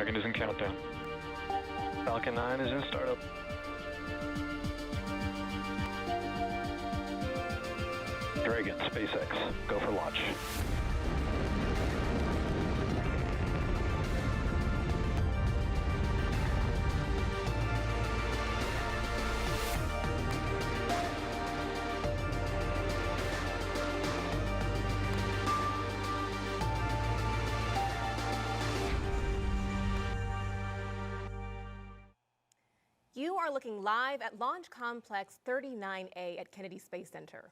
Dragon is in countdown. Falcon 9 is in startup. Dragon, SpaceX, go for launch. You are looking live at Launch Complex 39A at Kennedy Space Center.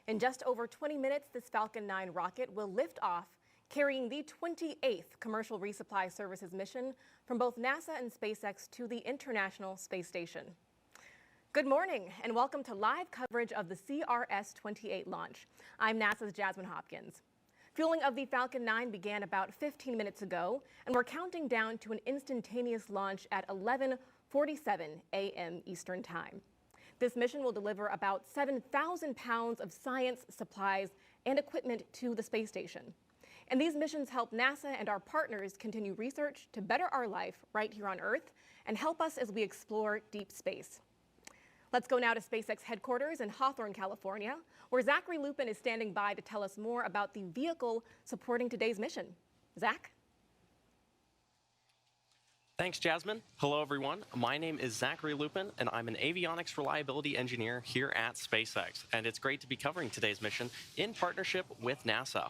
In just over 20 minutes, this Falcon 9 rocket will lift off, carrying the 28th commercial resupply services mission from both NASA and SpaceX to the International Space Station. Good morning and welcome to live coverage of the CRS-28 launch. I'm NASA's Jasmine Hopkins. Fueling of the Falcon 9 began about 15 minutes ago, and we're counting down to an instantaneous launch at 11:47 a.m. Eastern Time. This mission will deliver about 7,000 pounds of science, supplies, and equipment to the space station. And these missions help NASA and our partners continue research to better our life right here on Earth and help us as we explore deep space. Let's go now to SpaceX headquarters in Hawthorne, California, where Zachary Lupin is standing by to tell us more about the vehicle supporting today's mission. Zach? Thanks, Jasmine. Hello, everyone. My name is Zachary Lupin, and I'm an avionics reliability engineer here at SpaceX. And it's great to be covering today's mission in partnership with NASA.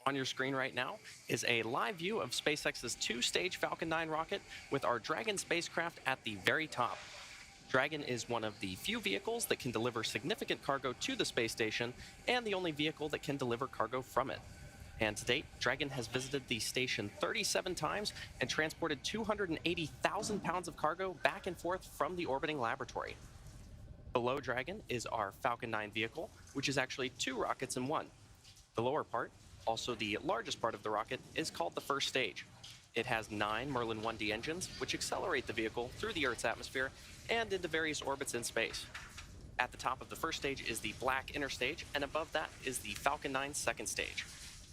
On your screen right now is a live view of SpaceX's two-stage Falcon 9 rocket with our Dragon spacecraft at the very top. Dragon is one of the few vehicles that can deliver significant cargo to the space station and the only vehicle that can deliver cargo from it. And to date, Dragon has visited the station 37 times and transported 280,000 pounds of cargo back and forth from the orbiting laboratory. Below Dragon is our Falcon 9 vehicle, which is actually two rockets in one. The lower part, also the largest part of the rocket, is called the first stage. It has 9 Merlin 1D engines, which accelerate the vehicle through the Earth's atmosphere and into various orbits in space. At the top of the first stage is the black inner stage, and above that is the Falcon 9 second stage.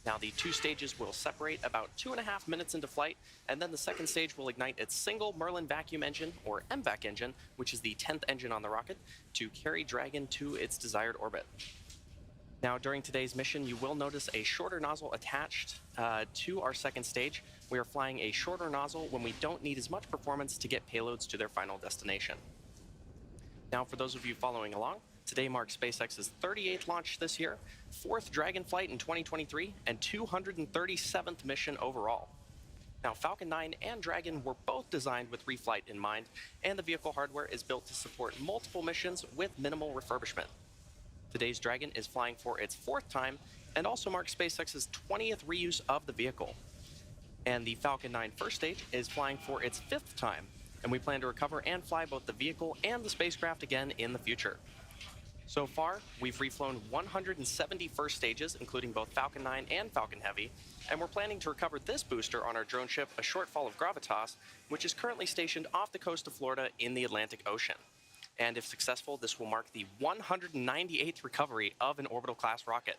Now, the two stages will separate about 2.5 minutes into flight, and then the second stage will ignite its single Merlin vacuum engine, or MVAC engine, which is the 10th engine on the rocket, to carry Dragon to its desired orbit. Now, during today's mission, you will notice a shorter nozzle attached to our second stage. We are flying a shorter nozzle when we don't need as much performance to get payloads to their final destination. Now, for those of you following along, today marks SpaceX's 38th launch this year, 4th Dragon flight in 2023, and 237th mission overall. Now, Falcon 9 and Dragon were both designed with reflight in mind, and the vehicle hardware is built to support multiple missions with minimal refurbishment. Today's Dragon is flying for its 4th time and also marks SpaceX's 20th reuse of the vehicle. And the Falcon 9 first stage is flying for its 5th time, and we plan to recover and fly both the vehicle and the spacecraft again in the future. So far, we've reflown 170 first stages, including both Falcon 9 and Falcon Heavy, and we're planning to recover this booster on our drone ship, a Shortfall of Gravitas, which is currently stationed off the coast of Florida in the Atlantic Ocean. And if successful, this will mark the 198th recovery of an orbital-class rocket.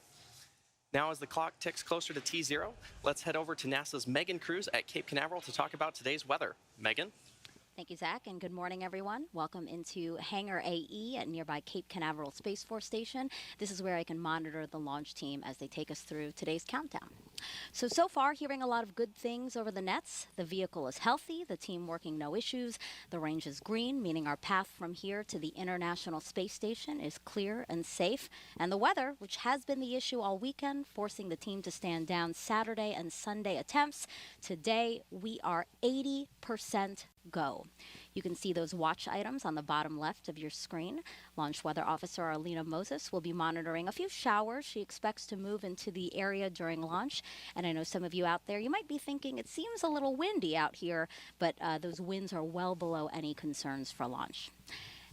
Now, as the clock ticks closer to T0, let's head over to NASA's Megan Cruz at Cape Canaveral to talk about today's weather. Megan? Thank you, Zach, and good morning, everyone. Welcome into Hangar AE at nearby Cape Canaveral Space Force Station. This is where I can monitor the launch team as they take us through today's countdown. So far, hearing a lot of good things over the nets. The vehicle is healthy, the team working no issues. The range is green, meaning our path from here to the International Space Station is clear and safe. And the weather, which has been the issue all weekend, forcing the team to stand down Saturday and Sunday attempts. Today, we are 80% go. You can see those watch items on the bottom left of your screen. Launch Weather Officer Arlena Moses will be monitoring a few showers she expects to move into the area during launch. And I know some of you out there, you might be thinking it seems a little windy out here, but those winds are well below any concerns for launch.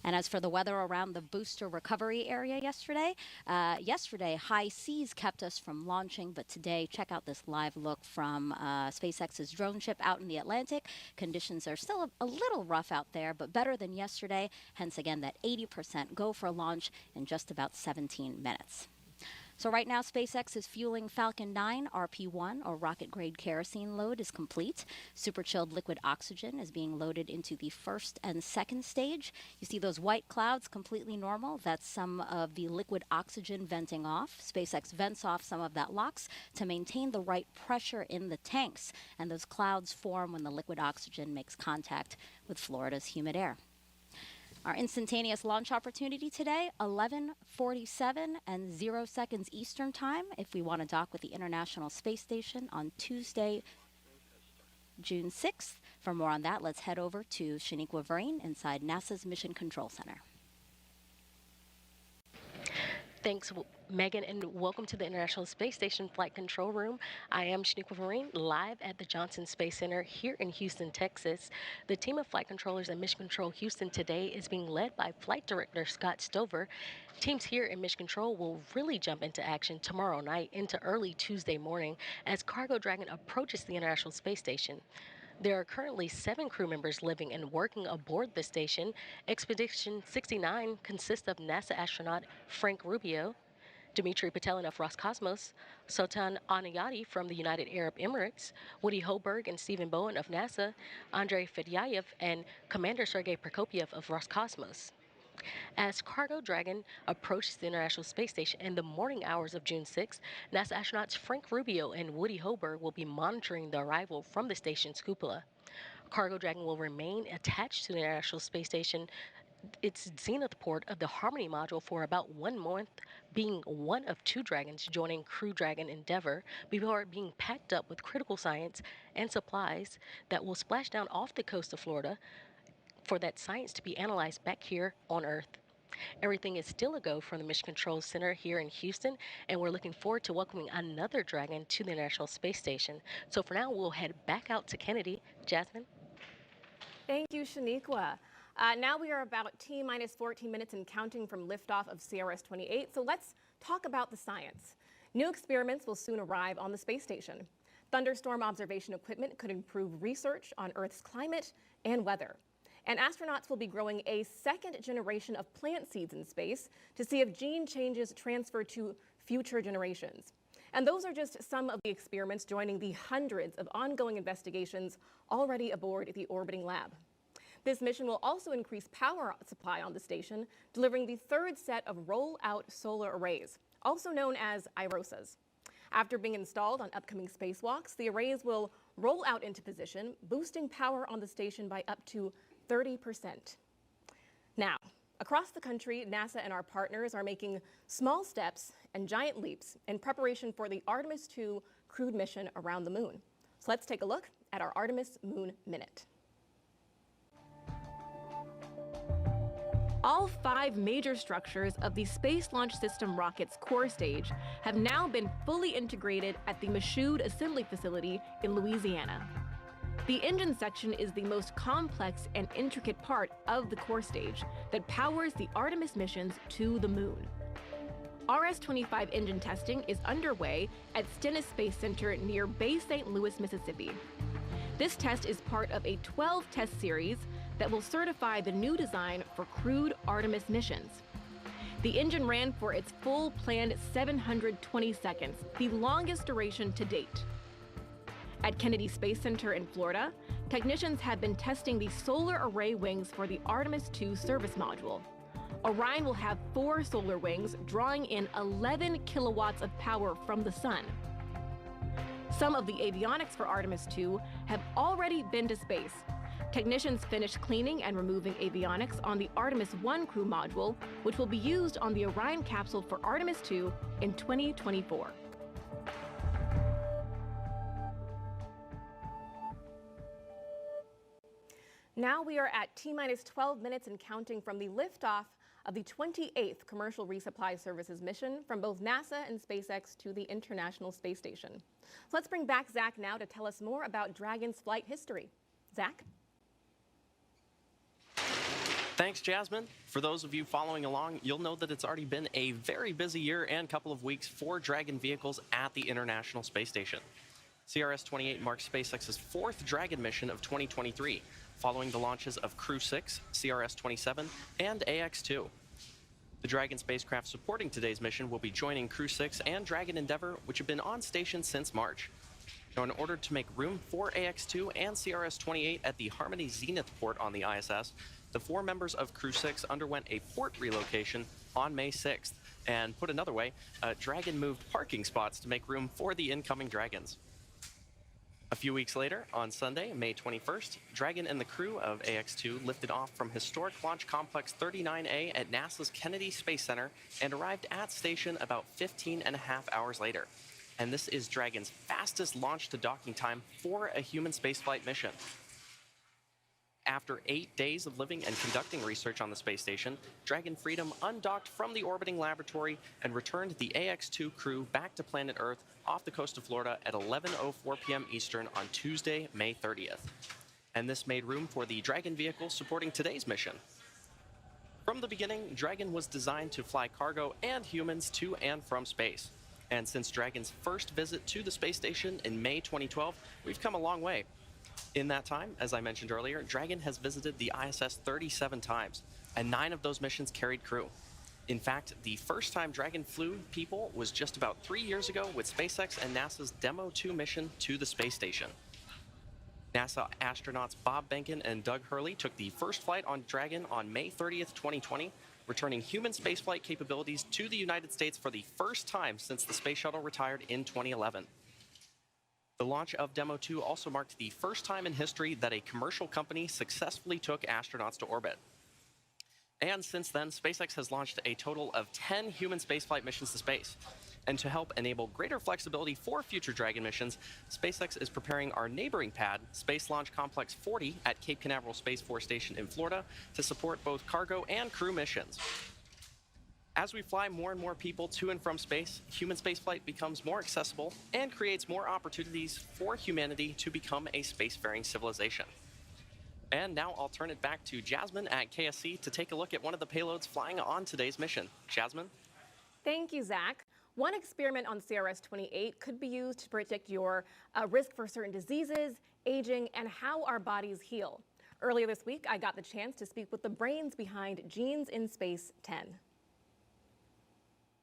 And as for the weather around the booster recovery area yesterday, high seas kept us from launching, but today, check out this live look from SpaceX's drone ship out in the Atlantic. Conditions are still a little rough out there, but better than yesterday, hence again that 80% go for launch in just about 17 minutes. So right now, SpaceX is fueling Falcon 9 RP-1, or rocket-grade kerosene load, is complete. Super-chilled liquid oxygen is being loaded into the first and second stage. You see those white clouds, completely normal. That's some of the liquid oxygen venting off. SpaceX vents off some of that LOX to maintain the right pressure in the tanks. And those clouds form when the liquid oxygen makes contact with Florida's humid air. Our instantaneous launch opportunity today, 11:47 and 0 seconds Eastern Time, if we want to dock with the International Space Station on Tuesday, June 6th. For more on that, let's head over to Shaniqua Vereen inside NASA's Mission Control Center. Thanks, Megan, and welcome to the International Space Station Flight Control Room. I am Shaniqua Vereen, live at the Johnson Space Center here in Houston, Texas. The team of flight controllers at Mission Control Houston today is being led by Flight Director Scott Stover. Teams here in Mission Control will really jump into action tomorrow night into early Tuesday morning as Cargo Dragon approaches the International Space Station. There are currently 7 crew members living and working aboard the station. Expedition 69 consists of NASA astronaut Frank Rubio, Dmitry Petelin of Roscosmos, Sultan Anayati from the United Arab Emirates, Woody Hoberg and Stephen Bowen of NASA, Andrei Fedyayev, and Commander Sergei Prokopyev of Roscosmos. As Cargo Dragon approaches the International Space Station in the morning hours of June 6, NASA astronauts Frank Rubio and Woody Hoberg will be monitoring the arrival from the station's cupola. Cargo Dragon will remain attached to the International Space Station, its zenith port of the Harmony module, for about 1 month, being one of 2 Dragons joining Crew Dragon Endeavour before being packed up with critical science and supplies that will splash down off the coast of Florida for that science to be analyzed back here on Earth. Everything is still a go from the Mission Control Center here in Houston, and we're looking forward to welcoming another Dragon to the International Space Station. So for now, we'll head back out to Kennedy. Jasmine? Thank you, Shaniqua. Now we are about T-minus 14 minutes and counting from liftoff of CRS-28, so let's talk about the science. New experiments will soon arrive on the space station. Thunderstorm observation equipment could improve research on Earth's climate and weather. And astronauts will be growing a second generation of plant seeds in space to see if gene changes transfer to future generations. And those are just some of the experiments joining the hundreds of ongoing investigations already aboard the orbiting lab. This mission will also increase power supply on the station, delivering the 3rd set of roll-out solar arrays, also known as IROSAs. After being installed on upcoming spacewalks, the arrays will roll out into position, boosting power on the station by up to 30%. Now, across the country, NASA and our partners are making small steps and giant leaps in preparation for the Artemis II crewed mission around the moon. So let's take a look at our Artemis Moon Minute. All 5 major structures of the Space Launch System rocket's core stage have now been fully integrated at the Michoud Assembly Facility in Louisiana. The engine section is the most complex and intricate part of the core stage that powers the Artemis missions to the moon. RS-25 engine testing is underway at Stennis Space Center near Bay St. Louis, Mississippi. This test is part of a 12-test series that will certify the new design for crewed Artemis missions. The engine ran for its full planned 720 seconds, the longest duration to date. At Kennedy Space Center in Florida, technicians have been testing the solar array wings for the Artemis II service module. Orion will have 4 solar wings, drawing in 11 kilowatts of power from the sun. Some of the avionics for Artemis II have already been to space. Technicians finished cleaning and removing avionics on the Artemis I crew module, which will be used on the Orion capsule for Artemis II in 2024. Now we are at T-minus 12 minutes and counting from the liftoff of the 28th Commercial Resupply Services mission from both NASA and SpaceX to the International Space Station. So let's bring back Zach now to tell us more about Dragon's flight history. Zach? Thanks, Jasmine. For those of you following along, you'll know that it's already been a very busy year and couple of weeks for Dragon vehicles at the International Space Station. CRS-28 marks SpaceX's 4th Dragon mission of 2023, following the launches of Crew 6, CRS-27, and AX-2. The Dragon spacecraft supporting today's mission will be joining Crew 6 and Dragon Endeavour, which have been on station since March. Now, in order to make room for AX-2 and CRS-28 at the Harmony Zenith port on the ISS, the 4 members of Crew 6 underwent a port relocation on May 6th. And put another way, Dragon moved parking spots to make room for the incoming Dragons. A few weeks later, on Sunday, May 21st, Dragon and the crew of AX-2 lifted off from historic Launch Complex 39A at NASA's Kennedy Space Center and arrived at station about 15.5 hours later. And this is Dragon's fastest launch to docking time for a human spaceflight mission. After 8 days of living and conducting research on the space station, Dragon Freedom undocked from the orbiting laboratory and returned the AX-2 crew back to planet Earth off the coast of Florida at 11:04 p.m. Eastern on Tuesday, May 30th. And this made room for the Dragon vehicle supporting today's mission. From the beginning, Dragon was designed to fly cargo and humans to and from space. And since Dragon's first visit to the space station in May 2012, we've come a long way. In that time, as I mentioned earlier, Dragon has visited the ISS 37 times, and 9 of those missions carried crew. In fact, the first time Dragon flew people was just about 3 years ago with SpaceX and NASA's Demo 2 mission to the space station. NASA astronauts Bob Behnken and Doug Hurley took the first flight on Dragon on May 30th, 2020, returning human spaceflight capabilities to the United States for the first time since the Space Shuttle retired in 2011. The launch of Demo 2 also marked the first time in history that a commercial company successfully took astronauts to orbit. And since then, SpaceX has launched a total of 10 human spaceflight missions to space. And to help enable greater flexibility for future Dragon missions, SpaceX is preparing our neighboring pad, Space Launch Complex 40 at Cape Canaveral Space Force Station in Florida, to support both cargo and crew missions. As we fly more and more people to and from space, human spaceflight becomes more accessible and creates more opportunities for humanity to become a spacefaring civilization. And now I'll turn it back to Jasmine at KSC to take a look at one of the payloads flying on today's mission. Jasmine? Thank you, Zach. One experiment on CRS-28 could be used to predict your risk for certain diseases, aging, and how our bodies heal. Earlier this week, I got the chance to speak with the brains behind Genes in Space 10.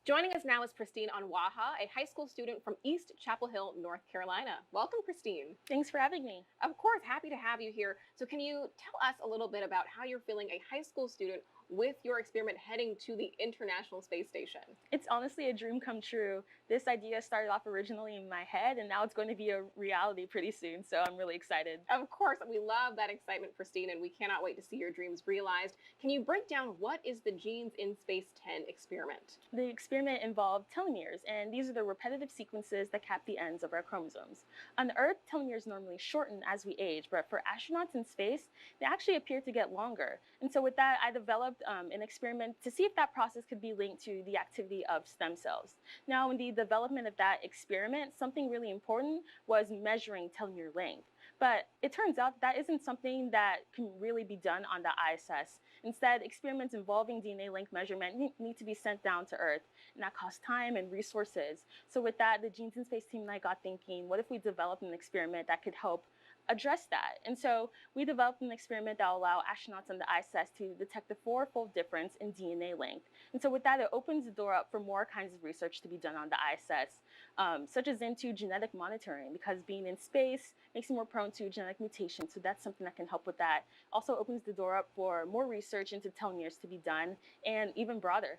Joining us now is Christine Anwaha, a high school student from East Chapel Hill, North Carolina. Welcome, Christine. Thanks for having me. Of course, happy to have you here. So can you tell us a little bit about how you're feeling a high school student with your experiment heading to the International Space Station? It's honestly a dream come true. This idea started off originally in my head, and now it's going to be a reality pretty soon, so I'm really excited. Of course, we love that excitement, Christine, and we cannot wait to see your dreams realized. Can you break down what is the Genes in Space 10 experiment? The experiment involved telomeres, and these are the repetitive sequences that cap the ends of our chromosomes. On Earth, telomeres normally shorten as we age, but for astronauts in space, they actually appear to get longer. And so with that, I developed an experiment to see if that process could be linked to the activity of stem cells. Now, in the development of that experiment, something really important was measuring telomere length. But it turns out that isn't something that can really be done on the ISS. Instead, experiments involving DNA length measurement need to be sent down to Earth, and that costs time and resources. So with that, the Genes in Space team and I got thinking, what if we developed an experiment that could help address that? And so we developed an experiment that will allow astronauts on the ISS to detect the 4-fold difference in DNA length. And so with that, it opens the door up for more kinds of research to be done on the ISS, such as into genetic monitoring, because being in space makes you more prone to genetic mutations. So that's something that can help with that. Also opens the door up for more research into telomeres to be done, and even broader.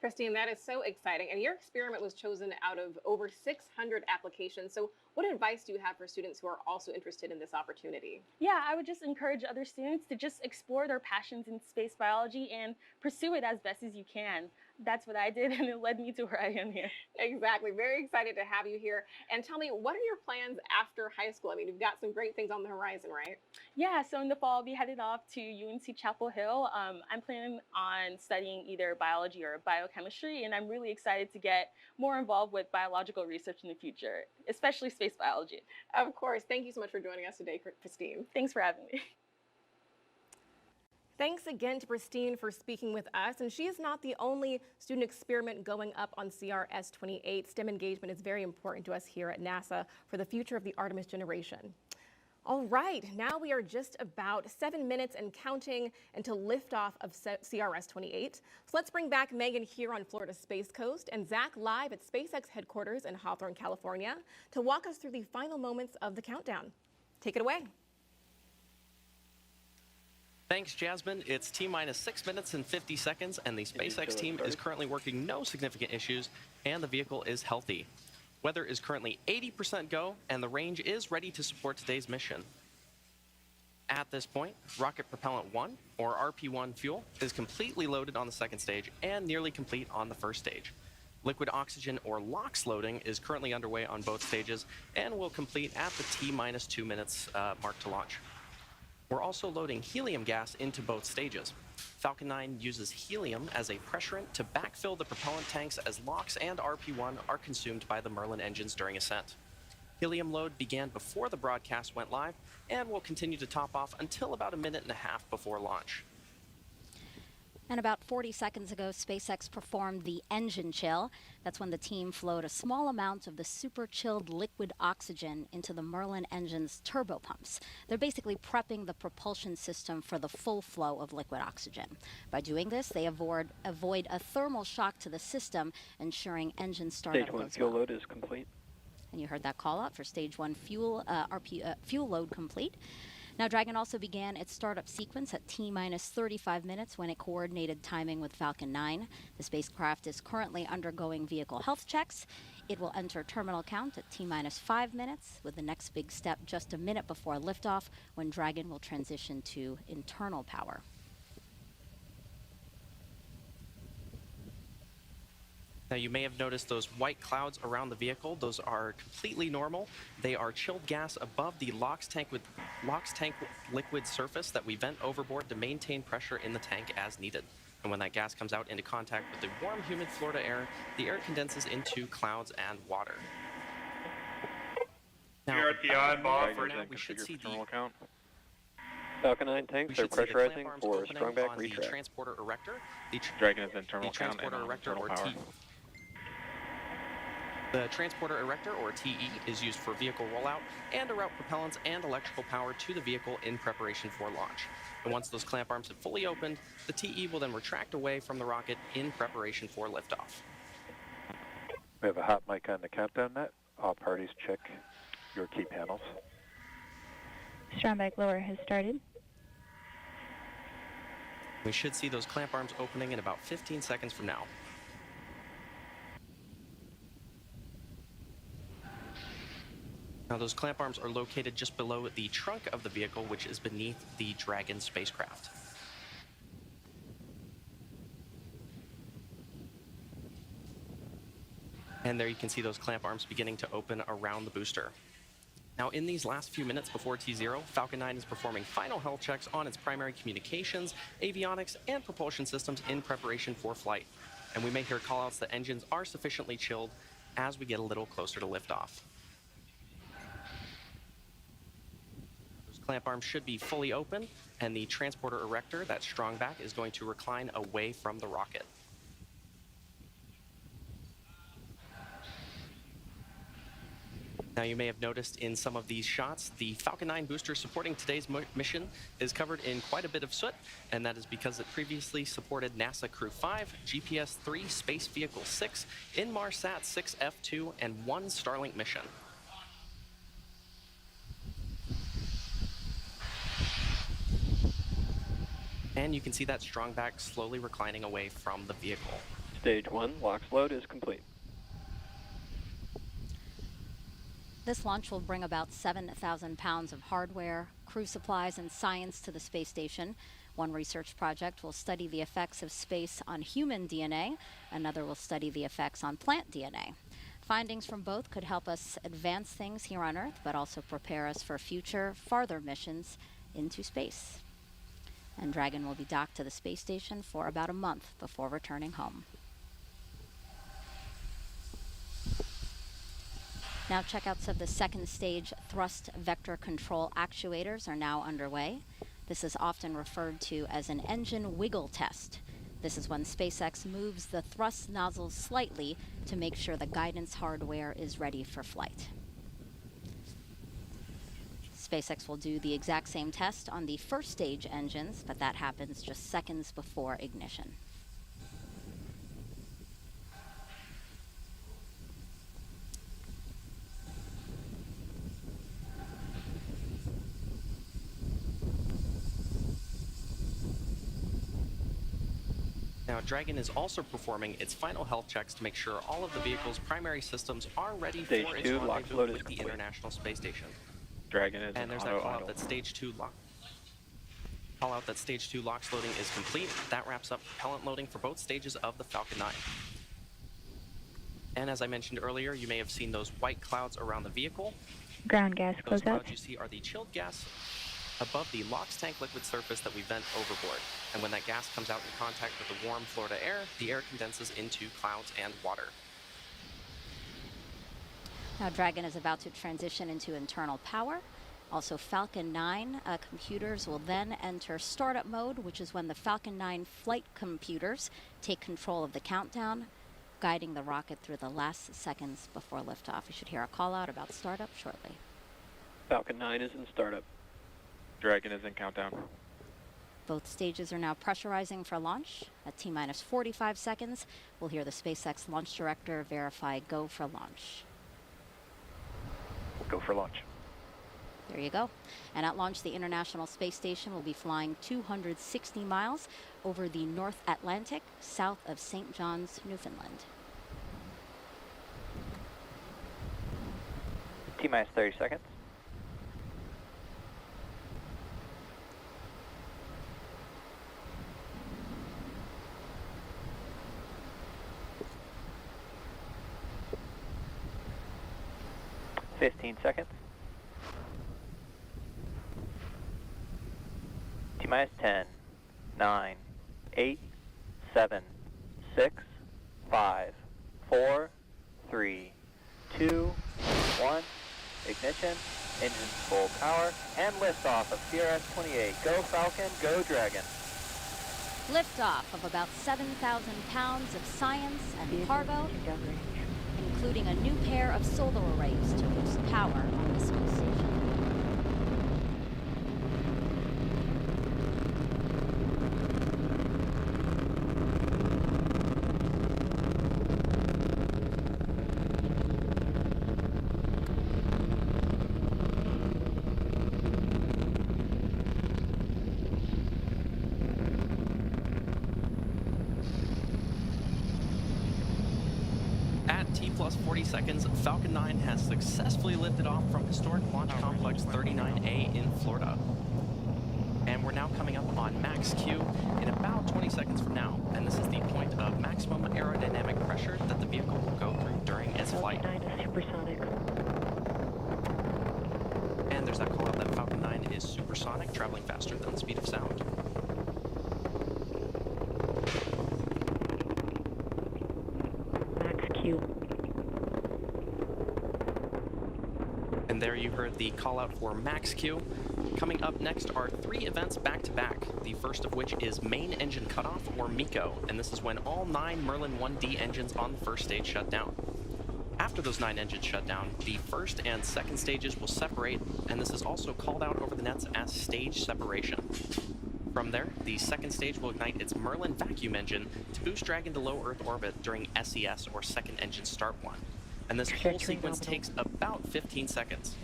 Christine, that is so exciting. And your experiment was chosen out of over 600 applications. So what advice do you have for students who are also interested in this opportunity? Yeah, I would just encourage other students to just explore their passions in space biology and pursue it as best as you can. That's what I did, and it led me to where I am here. Exactly. Very excited to have you here. And tell me, what are your plans after high school? I mean, you've got some great things on the horizon, right? Yeah, so in the fall, I'll be headed off to UNC Chapel Hill. I'm planning on studying either biology or biochemistry, and I'm really excited to get more involved with biological research in the future, especially space biology. Of course. Thank you so much for joining us today, Christine. Thanks for having me. Thanks again to Christine for speaking with us. And she is not the only student experiment going up on CRS-28. STEM engagement is very important to us here at NASA for the future of the Artemis generation. All right, now we are just about 7 minutes and counting until liftoff of CRS-28. So let's bring back Megan here on Florida's Space Coast and Zach live at SpaceX headquarters in Hawthorne, California, to walk us through the final moments of the countdown. Take it away. Thanks, Jasmine. It's T-minus 6 minutes and 50 seconds, and the SpaceX team is currently working no significant issues, and the vehicle is healthy. Weather is currently 80% go, and the range is ready to support today's mission. At this point, Rocket Propellant 1, or RP-1 fuel, is completely loaded on the second stage and nearly complete on the first stage. Liquid oxygen, or LOX, loading is currently underway on both stages and will complete at the T-minus 2 minutes mark to launch. We're also loading helium gas into both stages. Falcon 9 uses helium as a pressurant to backfill the propellant tanks as LOX and RP-1 are consumed by the Merlin engines during ascent. Helium load began before the broadcast went live and will continue to top off until about a minute and a half before launch. And about 40 seconds ago, SpaceX performed the engine chill. That's when the team flowed a small amount of the super chilled liquid oxygen into the Merlin engine's turbopumps. They're basically prepping the propulsion system for the full flow of liquid oxygen. By doing this, they avoid a thermal shock to the system, ensuring engine startup Stage 1 goes fuel well. load is complete. And you heard that call out for Stage 1 fuel load complete. Now, Dragon also began its startup sequence at T-minus 35 minutes when it coordinated timing with Falcon 9. The spacecraft is currently undergoing vehicle health checks. It will enter terminal count at T-minus 5 minutes, with the next big step just a minute before liftoff, when Dragon will transition to internal power. Now, you may have noticed those white clouds around the vehicle. Those are completely normal. They are chilled gas above the LOX tank liquid surface that we vent overboard to maintain pressure in the tank as needed. And when that gas comes out into contact with the warm, humid Florida air, the air condenses into clouds and water. Now, for now, we should see the Falcon 9 tanks are pressurizing for strong back the retract. transporter erector. Dragon is internal count and transporter erector, internal or power. The transporter erector, or TE, is used for vehicle rollout and to route propellants and electrical power to the vehicle in preparation for launch. And once those clamp arms have fully opened, the TE will then retract away from the rocket in preparation for liftoff. We have a hot mic on the countdown net. All parties check your key panels. Strong back lower has started. We should see those clamp arms opening in about 15 seconds from now. Now, those clamp arms are located just below the trunk of the vehicle, which is beneath the Dragon spacecraft. And there you can see those clamp arms beginning to open around the booster. Now, in these last few minutes before T0, Falcon 9 is performing final health checks on its primary communications, avionics, and propulsion systems in preparation for flight. And we may hear callouts that engines are sufficiently chilled as we get a little closer to liftoff. Those clamp arms should be fully open, and the transporter erector, that strong back, is going to recline away from the rocket. Now, you may have noticed in some of these shots, the Falcon 9 booster supporting today's mission is covered in quite a bit of soot, and that is because it previously supported NASA Crew 5, GPS-3, Space Vehicle 6, Inmarsat 6F2, and 1 Starlink mission. And you can see that strong back slowly reclining away from the vehicle. Stage 1 LOX load is complete. This launch will bring about 7,000 pounds of hardware, crew supplies, and science to the space station. One research project will study the effects of space on human DNA. Another will study the effects on plant DNA. Findings from both could help us advance things here on Earth, but also prepare us for future, farther missions into space. And Dragon will be docked to the space station for about a month before returning home. Now, checkouts of the second stage thrust vector control actuators are now underway. This is often referred to as an engine wiggle test. This is when SpaceX moves the thrust nozzles slightly to make sure the guidance hardware is ready for flight. SpaceX will do the exact same test on the first stage engines, but that happens just seconds before ignition. Now, Dragon is also performing its final health checks to make sure all of the vehicle's primary systems are ready Stage for its 2 lock rendezvous load is with the complete. International Space Station. Dragon is And in there's that auto call out idle. that Stage 2 lock. Call out that Stage 2 LOX loading is complete. That wraps up propellant loading for both stages of the Falcon 9. And as I mentioned earlier, you may have seen those white clouds around the vehicle. Ground gas Those closeout. clouds you see are the chilled gas above the LOX tank liquid surface that we vent overboard. And when that gas comes out in contact with the warm Florida air, the air condenses into clouds and water. Now Dragon is about to transition into internal power. Also, Falcon 9 computers will then enter startup mode, which is when the Falcon 9 flight computers take control of the countdown, guiding the rocket through the last seconds before liftoff. We should hear a call out about startup shortly. Falcon 9 is in startup. Dragon is in countdown. Both stages are now pressurizing for launch. At T-minus 45 seconds, we'll hear the SpaceX launch director verify go for launch. Go for launch. There you go. And at launch, the International Space Station will be flying 260 miles over the North Atlantic, south of St. John's, Newfoundland. T-minus 30 seconds. Fifteen seconds. T-minus 10, 9, 8, 7, 6, 5, 4, 3, 2, 1. Ignition, engines full power, and liftoff of CRS-28. Go Falcon, go Dragon. Liftoff of about 7,000 pounds of science and cargo, including a new pair of solar arrays to boost power on the space station. At T plus 40 seconds, Falcon 9 has successfully lifted off from historic Launch Complex 39A in Florida. And we're now coming up on max Q in about 20 seconds from now. And this is the point of maximum aerodynamic pressure that the vehicle will go through during its flight. Falcon 9 is supersonic. And there's that call out that Falcon 9 is supersonic, traveling faster than the speed of sound. Max Q. And there you heard the call out for max Q. Coming up next are 3 events back to back, the first of which is main engine cutoff, or MECO, and this is when all 9 Merlin 1D engines on the first stage shut down. After those 9 engines shut down, the first and second stages will separate, and this is also called out over the nets as stage separation. From there, the second stage will ignite its Merlin vacuum engine to boost Dragon to low Earth orbit during SES, or second engine start one. And this whole sequence takes about 15 seconds.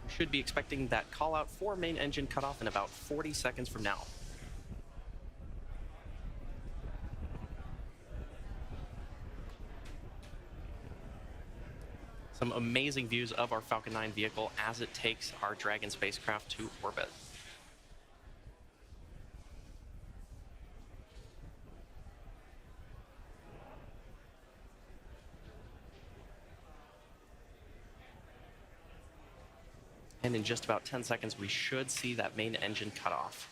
Should be expecting that call out for main engine cutoff in about 40 seconds from now. Some amazing views of our Falcon 9 vehicle as it takes our Dragon spacecraft to orbit. And in just about 10 seconds, we should see that main engine cut off.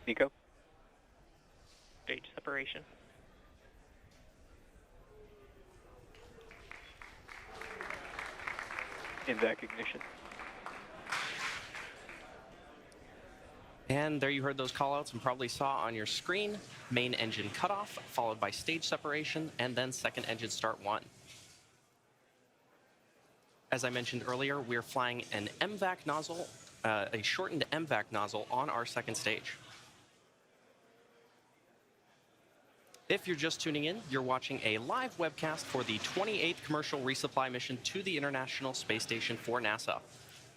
MECO. Stage separation. In vac ignition. And there you heard those callouts and probably saw on your screen, main engine cutoff, followed by stage separation, and then second engine start 1. As I mentioned earlier, we're flying an MVAC nozzle, a shortened MVAC nozzle on our second stage. If you're just tuning in, you're watching a live webcast for the 28th commercial resupply mission to the International Space Station for NASA.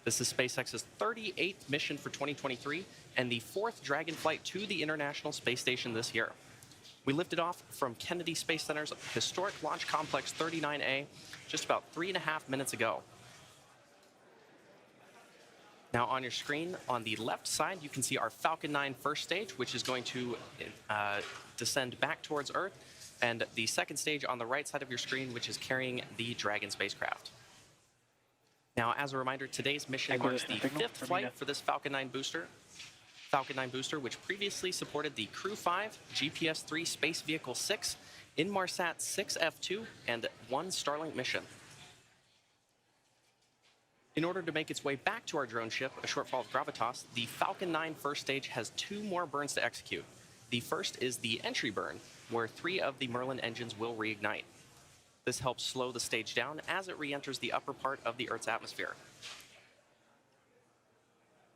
This is SpaceX's 38th mission for 2023 and the 4th Dragon flight to the International Space Station this year. We lifted off from Kennedy Space Center's historic Launch Complex 39A just about 3.5 minutes ago. Now on your screen, on the left side, you can see our Falcon 9 first stage, which is going to descend back towards Earth, and the second stage on the right side of your screen, which is carrying the Dragon spacecraft. Now, as a reminder, today's mission marks the 5th flight for this Falcon 9 booster. Falcon 9 booster, which previously supported the Crew 5, GPS-3 Space Vehicle 6, Inmarsat 6F2, and 1 Starlink mission. In order to make its way back to our drone ship, a shortfall of gravitas, the Falcon 9 first stage has 2 more burns to execute. The first is the entry burn, where 3 of the Merlin engines will reignite. This helps slow the stage down as it re-enters the upper part of the Earth's atmosphere.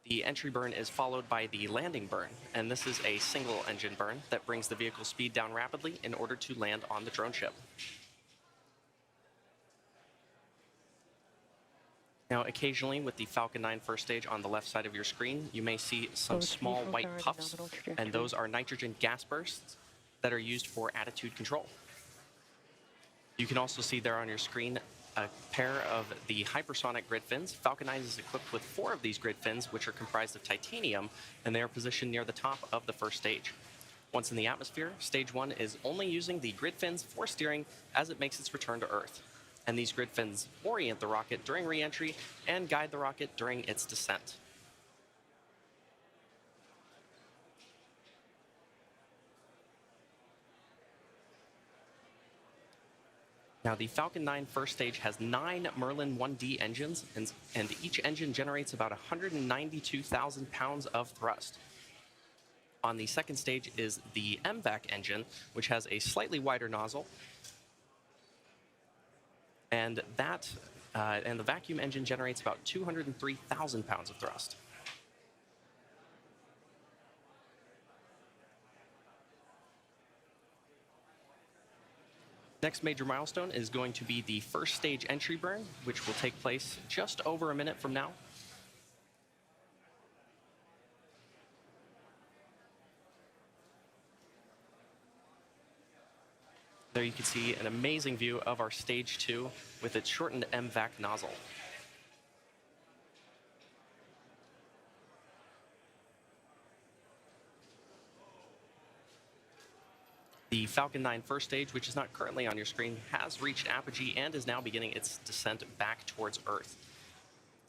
The entry burn is followed by the landing burn, and this is a single engine burn that brings the vehicle's speed down rapidly in order to land on the drone ship. Now, occasionally with the Falcon 9 first stage on the left side of your screen, you may see some small white puffs, and those are nitrogen gas bursts that are used for attitude control. You can also see there on your screen a pair of the hypersonic grid fins. Falcon 9 is equipped with 4 of these grid fins, which are comprised of titanium, and they are positioned near the top of the first stage. Once in the atmosphere, stage 1 is only using the grid fins for steering as it makes its return to Earth. And these grid fins orient the rocket during re-entry and guide the rocket during its descent. Now, the Falcon 9 first stage has 9 Merlin 1D engines, and each engine generates about 192,000 pounds of thrust. On the second stage is the MVAC engine, which has a slightly wider nozzle, and the vacuum engine generates about 203,000 pounds of thrust. Next major milestone is going to be the first stage entry burn, which will take place just over a minute from now. There you can see an amazing view of our stage 2 with its shortened MVAC nozzle. The Falcon 9 first stage, which is not currently on your screen, has reached apogee and is now beginning its descent back towards Earth.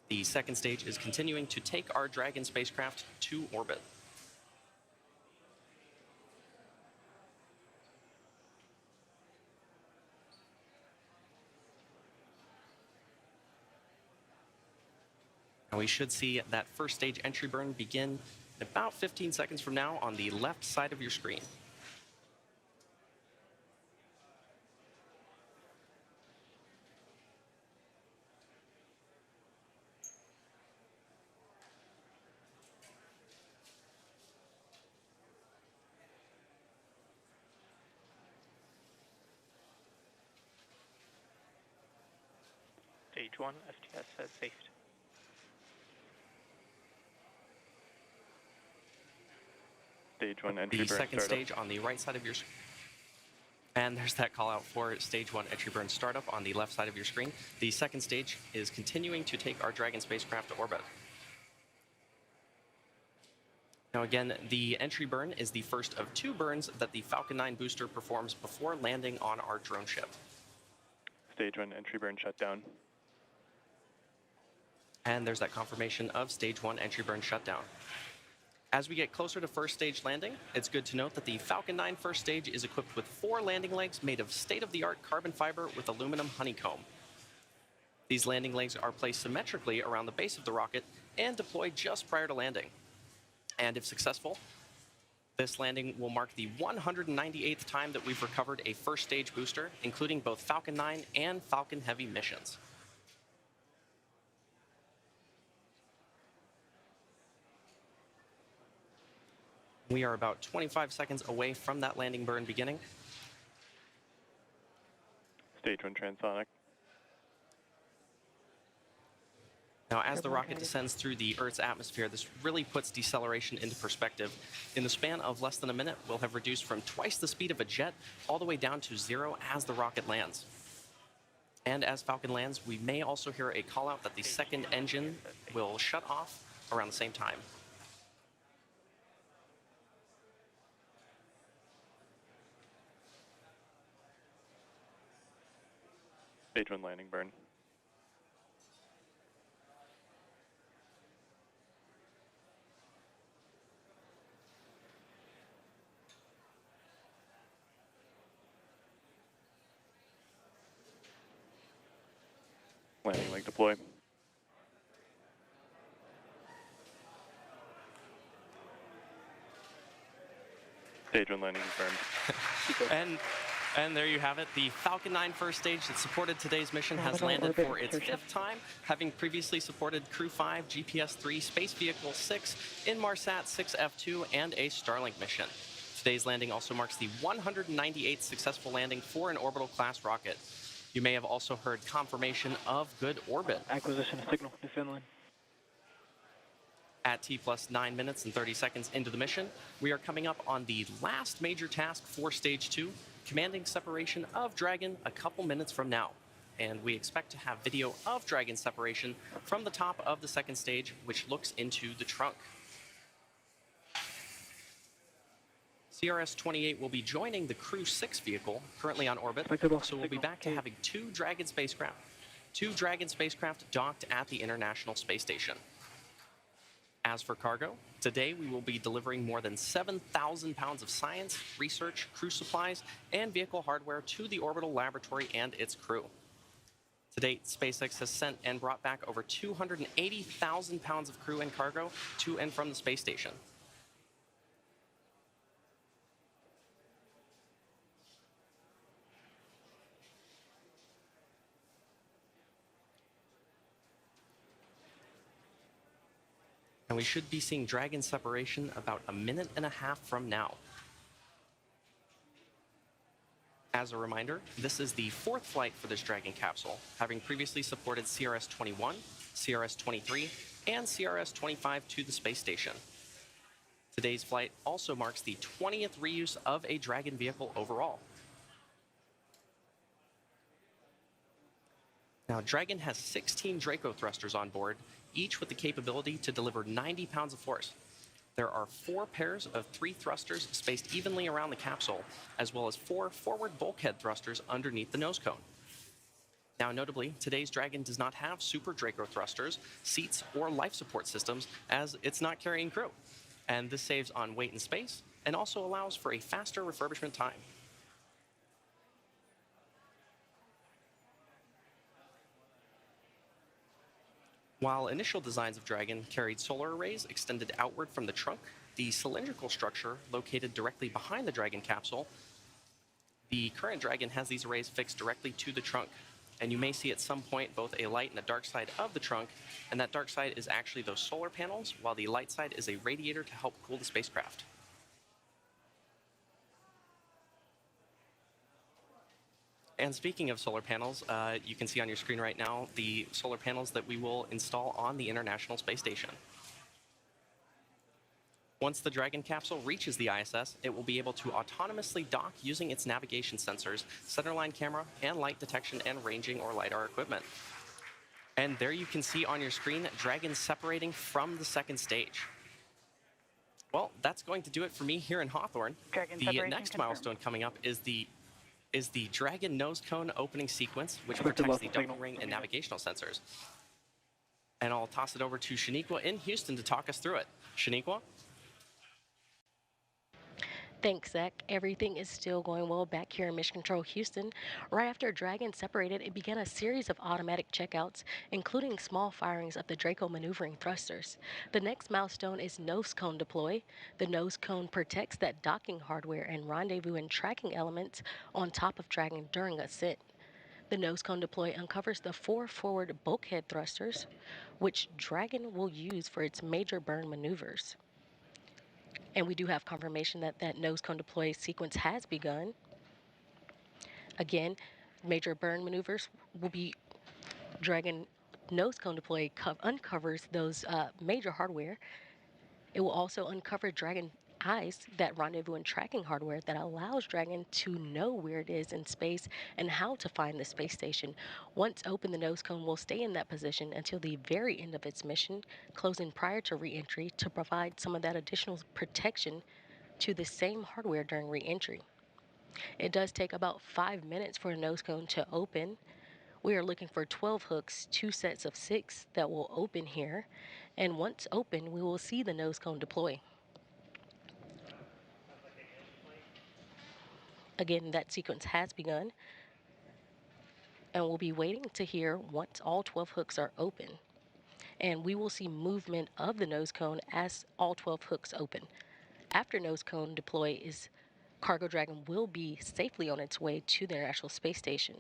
The second stage is continuing to take our Dragon spacecraft to orbit. And we should see that first stage entry burn begin in about 15 seconds from now on the left side of your screen. Stage 1, STS has safed. Stage 1 entry The burn second startup. stage on the right side of your screen. And there's that call out for stage 1 entry burn startup on the left side of your screen. The second stage is continuing to take our Dragon spacecraft to orbit. Now again, the entry burn is the first of 2 burns that the Falcon 9 booster performs before landing on our drone ship. Stage 1 entry burn shutdown. And there's that confirmation of stage 1 entry burn shutdown. As we get closer to first stage landing, it's good to note that the Falcon 9 first stage is equipped with 4 landing legs made of state-of-the-art carbon fiber with aluminum honeycomb. These landing legs are placed symmetrically around the base of the rocket and deployed just prior to landing. And if successful, this landing will mark the 198th time that we've recovered a first stage booster, including both Falcon 9 and Falcon Heavy missions. We are about 25 seconds away from that landing burn beginning. Stage 1 transonic. Now, as the rocket descends through the Earth's atmosphere, this really puts deceleration into perspective. In the span of less than a minute, we'll have reduced from twice the speed of a jet all the way down to 0 as the rocket lands. And as Falcon lands, we may also hear a call out that the second engine will shut off around the same time. Stage 1 landing burn. Landing leg deploy. Stage 1 landing confirmed. And there you have it. The Falcon 9 first stage that supported today's mission has landed for its 5th time, having previously supported Crew 5, GPS 3, Space Vehicle 6, Inmarsat 6F2, and a Starlink mission. Today's landing also marks the 198th successful landing for an orbital class rocket. You may have also heard confirmation of good orbit. Acquisition of signal to Finland. At T plus 9 minutes and 30 seconds into the mission, we are coming up on the last major task for Stage 2, commanding separation of Dragon a couple minutes from now. And we expect to have video of Dragon separation from the top of the second stage, which looks into the trunk. CRS-28 will be joining the Crew 6 vehicle, currently on orbit, so we'll be back to having 2 Dragon spacecraft. 2 Dragon spacecraft docked at the International Space Station. As for cargo, today we will be delivering more than 7,000 pounds of science, research, crew supplies, and vehicle hardware to the orbital laboratory and its crew. To date, SpaceX has sent and brought back over 280,000 pounds of crew and cargo to and from the space station. And we should be seeing Dragon separation about a minute and a half from now. As a reminder, this is the 4th flight for this Dragon capsule, having previously supported CRS-21, CRS-23, and CRS-25 to the space station. Today's flight also marks the 20th reuse of a Dragon vehicle overall. Now, Dragon has 16 Draco thrusters on board, each with the capability to deliver 90 pounds of force. There are 4 pairs of 3 thrusters spaced evenly around the capsule, as well as 4 forward bulkhead thrusters underneath the nose cone. Now, notably, today's Dragon does not have super Draco thrusters, seats, or life support systems, as it's not carrying crew. And this saves on weight and space, and also allows for a faster refurbishment time. While initial designs of Dragon carried solar arrays extended outward from the trunk, the cylindrical structure located directly behind the Dragon capsule, the current Dragon has these arrays fixed directly to the trunk. And you may see at some point both a light and a dark side of the trunk, and that dark side is actually those solar panels, while the light side is a radiator to help cool the spacecraft. And speaking of solar panels, you can see on your screen right now the solar panels that we will install on the International Space Station. Once the Dragon capsule reaches the ISS, it will be able to autonomously dock using its navigation sensors, centerline camera, and light detection and ranging or LiDAR equipment. And there you can see on your screen Dragon separating from the second stage. Well, that's going to do it for me here in Hawthorne. The next milestone coming up is the Dragon nose cone opening sequence, which protects the double ring and navigational sensors. And I'll toss it over to Shaniqua in Houston to talk us through it. Shaniqua? Thanks, Zach. Everything is still going well back here in Mission Control Houston. Right after Dragon separated, it began a series of automatic checkouts, including small firings of the Draco maneuvering thrusters. The next milestone is nose cone deploy. The nose cone protects that docking hardware and rendezvous and tracking elements on top of Dragon during ascent. The nose cone deploy uncovers the 4 forward bulkhead thrusters, which Dragon will use for its major burn maneuvers. And we do have confirmation that that nose cone deploy sequence has begun. Again, major burn maneuvers will be Dragon nose cone deploy uncovers those major hardware. It will also uncover Dragon eyes, that rendezvous and tracking hardware that allows Dragon to know where it is in space and how to find the space station. Once open, the nose cone will stay in that position until the very end of its mission, closing prior to re-entry to provide some of that additional protection to the same hardware during re-entry. It does take about 5 minutes for a nose cone to open. We are looking for 12 hooks, 2 sets of 6 that will open here. And once open, we will see the nose cone deploy. Again, that sequence has begun, and we'll be waiting to hear once all 12 hooks are open. And we will see movement of the nose cone as all 12 hooks open. After nose cone deploy, Cargo Dragon will be safely on its way to the International Space Station.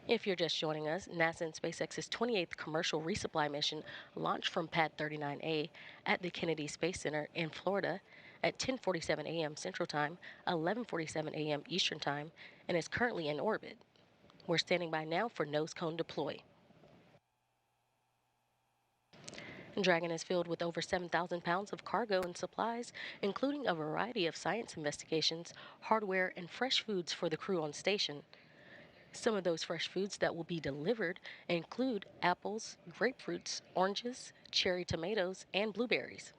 If you're just joining us, NASA and SpaceX's 28th commercial resupply mission launched from Pad 39A at the Kennedy Space Center in Florida at 10:47 a.m. Central Time, 11:47 a.m. Eastern Time, and is currently in orbit. We're standing by now for nose cone deploy. Dragon is filled with over 7,000 pounds of cargo and supplies, including a variety of science investigations, hardware, and fresh foods for the crew on station. Some of those fresh foods that will be delivered include apples, grapefruits, oranges, cherry tomatoes, and blueberries.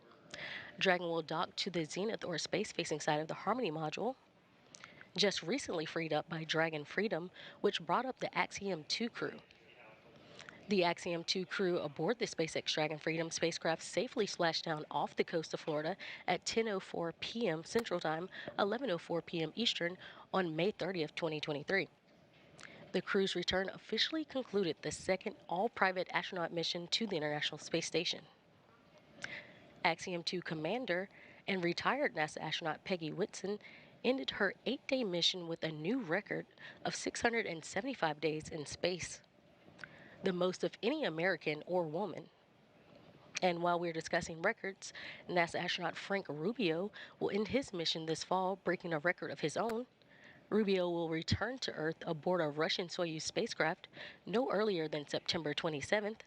Dragon will dock to the zenith or space-facing side of the Harmony module, just recently freed up by Dragon Freedom, which brought up the Axiom 2 crew. The Axiom 2 crew aboard the SpaceX Dragon Freedom spacecraft safely splashed down off the coast of Florida at 10:04 p.m. Central Time, 11:04 p.m. Eastern on May 30th, 2023. The crew's return officially concluded the second all-private astronaut mission to the International Space Station. Axiom 2 commander and retired NASA astronaut Peggy Whitson ended her 8-day mission with a new record of 675 days in space, the most of any American or woman. And while we're discussing records, NASA astronaut Frank Rubio will end his mission this fall, breaking a record of his own. Rubio will return to Earth aboard a Russian Soyuz spacecraft no earlier than September 27th,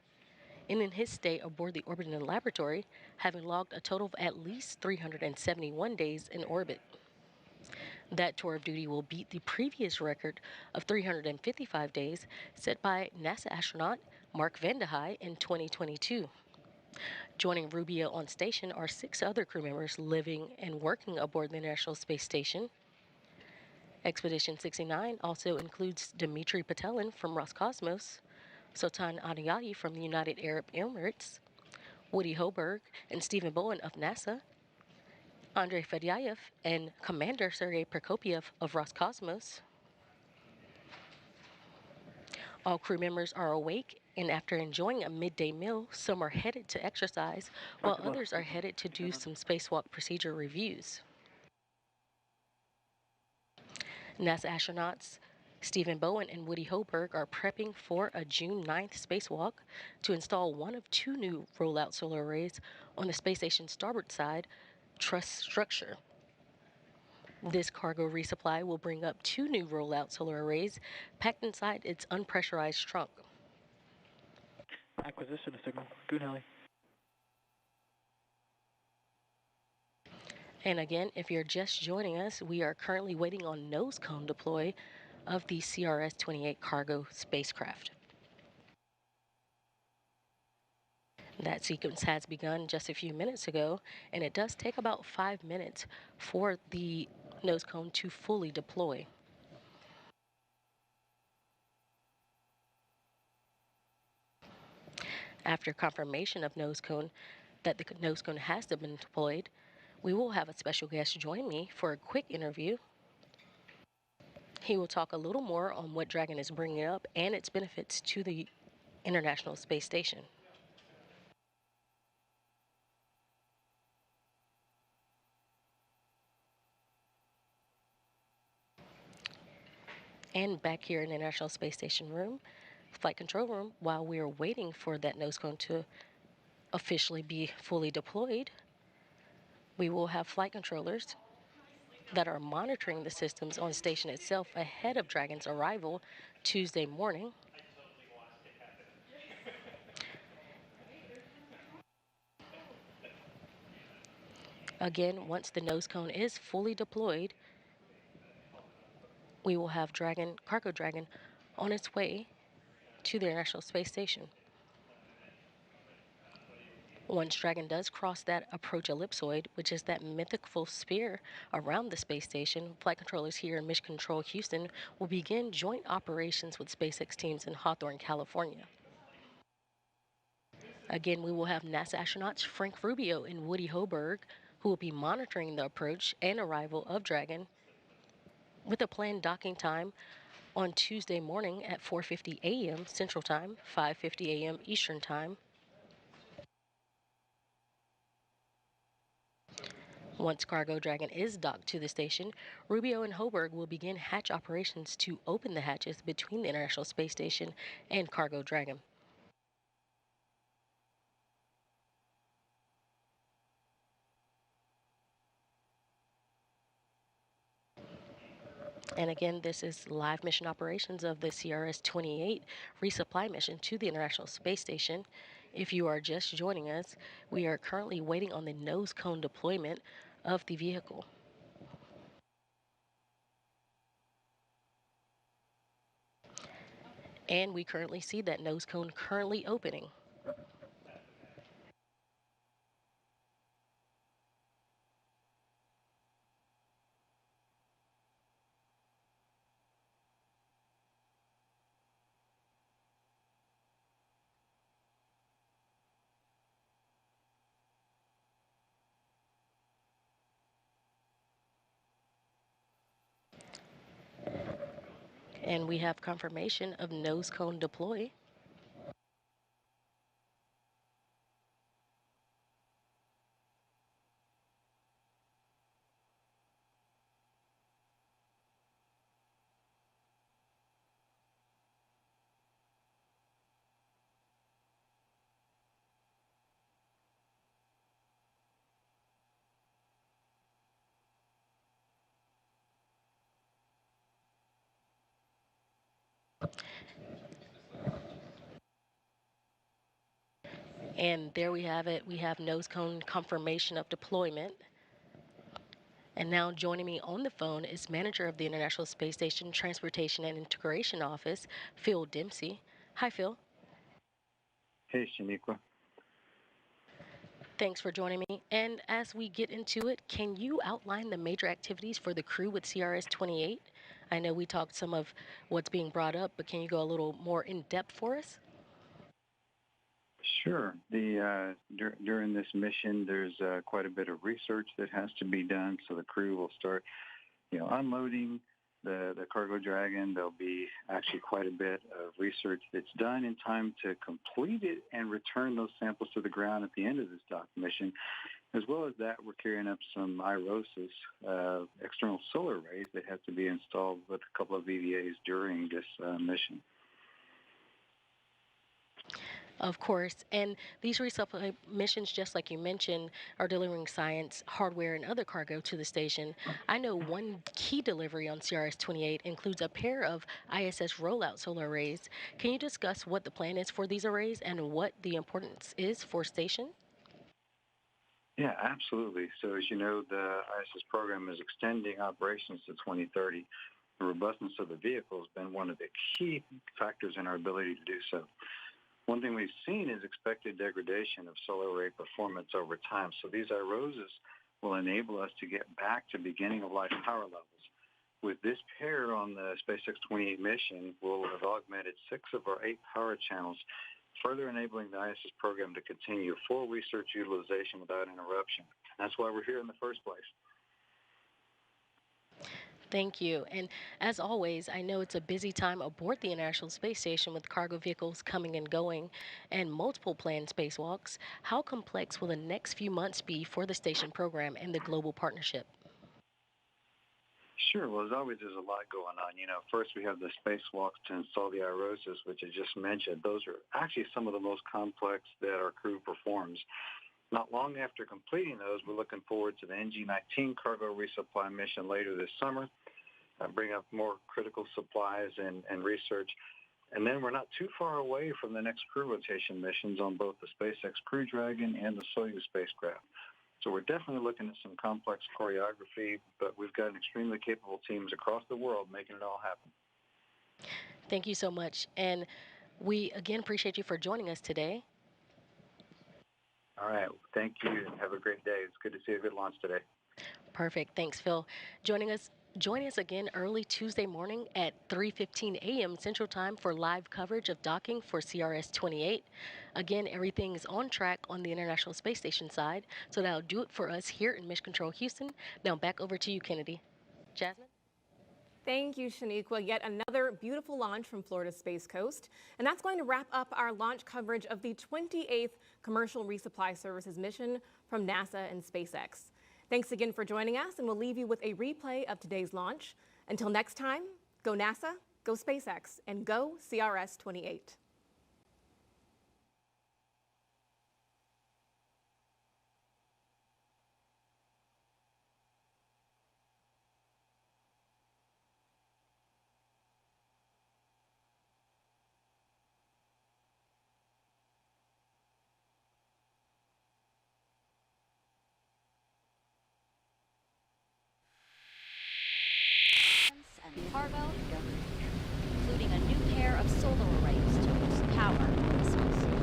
and in his stay aboard the orbiting laboratory, having logged a total of at least 371 days in orbit. That tour of duty will beat the previous record of 355 days set by NASA astronaut Mark Vande Hei in 2022. Joining Rubio on station are 6 other crew members living and working aboard the International Space Station. Expedition 69 also includes Dmitry Patelin from Roscosmos, Sultan Adiyati from the United Arab Emirates, Woody Hoberg and Stephen Bowen of NASA, Andrei Fedyaev and Commander Sergei Prokopyev of Roscosmos. All crew members are awake, and after enjoying a midday meal, some are headed to exercise, while others are headed to do some spacewalk procedure reviews. NASA astronauts Stephen Bowen and Woody Hoberg are prepping for a June 9th spacewalk to install one of 2 new rollout solar arrays on the space station's starboard side truss structure. This cargo resupply will bring up 2 new rollout solar arrays packed inside its unpressurized trunk. Acquisition of signal. Goonheli. And again, if you're just joining us, we are currently waiting on nose cone deploy of the CRS-28 cargo spacecraft. That sequence has begun just a few minutes ago, and it does take about 5 minutes for the nose cone to fully deploy. After confirmation of nose cone, that the nose cone has been deployed, we will have a special guest join me for a quick interview. He will talk a little more on what Dragon is bringing up and its benefits to the International Space Station. And back here in the International Space Station room, flight control room, while we are waiting for that nose cone to officially be fully deployed, we will have flight controllers that are monitoring the systems on station itself ahead of Dragon's arrival Tuesday morning. Again, once the nose cone is fully deployed, we will have Cargo Dragon on its way to the International Space Station. Once Dragon does cross that approach ellipsoid, which is that mythical sphere around the space station, flight controllers here in Mission Control Houston will begin joint operations with SpaceX teams in Hawthorne, California. Again, we will have NASA astronauts Frank Rubio and Woody Hoberg, who will be monitoring the approach and arrival of Dragon, with a planned docking time on Tuesday morning at 4:50 a.m. Central Time, 5:50 a.m. Eastern Time. Once Cargo Dragon is docked to the station, Rubio and Hoberg will begin hatch operations to open the hatches between the International Space Station and Cargo Dragon. And again, this is live mission operations of the CRS-28 resupply mission to the International Space Station. If you are just joining us, we are currently waiting on the nose cone deployment of the vehicle. And we currently see that nose cone currently opening. And we have confirmation of nose cone deploy. And there we have it. We have nose cone confirmation of deployment. And now joining me on the phone is manager of the International Space Station Transportation and Integration Office, Phil Dempsey. Hi, Phil. Hey, Shaniqua. Thanks for joining me. And as we get into it, can you outline the major activities for the crew with CRS-28? I know we talked some of what's being brought up, but can you go a little more in depth for us? Sure. During this mission, there's quite a bit of research that has to be done. So the crew will start, unloading the Cargo Dragon. There'll be actually quite a bit of research that's done in time to complete it and return those samples to the ground at the end of this dock mission. As well as that, we're carrying up some IROSIS, external solar arrays that have to be installed with a couple of VVAs during this mission. Of course, and these resupply missions, just like you mentioned, are delivering science, hardware, and other cargo to the station. I know one key delivery on CRS-28 includes a pair of ISS rollout solar arrays. Can you discuss what the plan is for these arrays and what the importance is for station? Yeah, absolutely. So as you know, the ISS program is extending operations to 2030. The robustness of the vehicle has been one of the key factors in our ability to do so. One thing we've seen is expected degradation of solar array performance over time. So these IROSIS will enable us to get back to beginning of life power levels. With this pair on the SpaceX 28 mission, we'll have augmented 6 of our 8 power channels further enabling the ISS program to continue full research utilization without interruption. That's why we're here in the first place. Thank you. And as always, I know it's a busy time aboard the International Space Station with cargo vehicles coming and going and multiple planned spacewalks. How complex will the next few months be for the station program and the global partnership? Sure. Well, as always, there's a lot going on. First we have the spacewalks to install the IROSs, which I just mentioned. Those are actually some of the most complex that our crew performs. Not long after completing those, we're looking forward to the NG-19 cargo resupply mission later this summer, bring up more critical supplies and research. And then we're not too far away from the next crew rotation missions on both the SpaceX Crew Dragon and the Soyuz spacecraft. So we're definitely looking at some complex choreography, but we've got extremely capable teams across the world making it all happen. Thank you so much. And we again appreciate you for joining us today. All right. Thank you, and have a great day. It's good to see a good launch today. Perfect. Thanks, Phil. Join us again early Tuesday morning at 3:15 a.m. Central Time for live coverage of docking for CRS-28. Again, everything is on track on the International Space Station side, so that'll do it for us here in Mission Control Houston. Now back over to you, Kennedy. Jasmine? Thank you, Shaniqua. Yet another beautiful launch from Florida's Space Coast. And that's going to wrap up our launch coverage of the 28th Commercial Resupply Services mission from NASA and SpaceX. Thanks again for joining us, and we'll leave you with a replay of today's launch. Until next time, go NASA, go SpaceX, and go CRS-28. And cargo, including a new pair of solar arrays to boost power on the space station.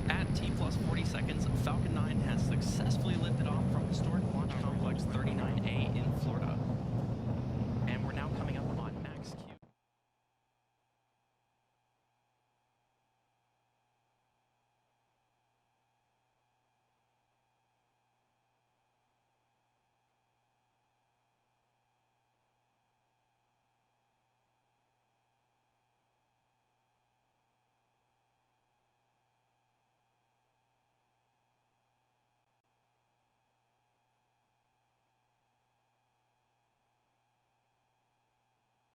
At T+40 seconds, Falcon 9 has successfully lifted off from historic Launch Complex 39A in Florida.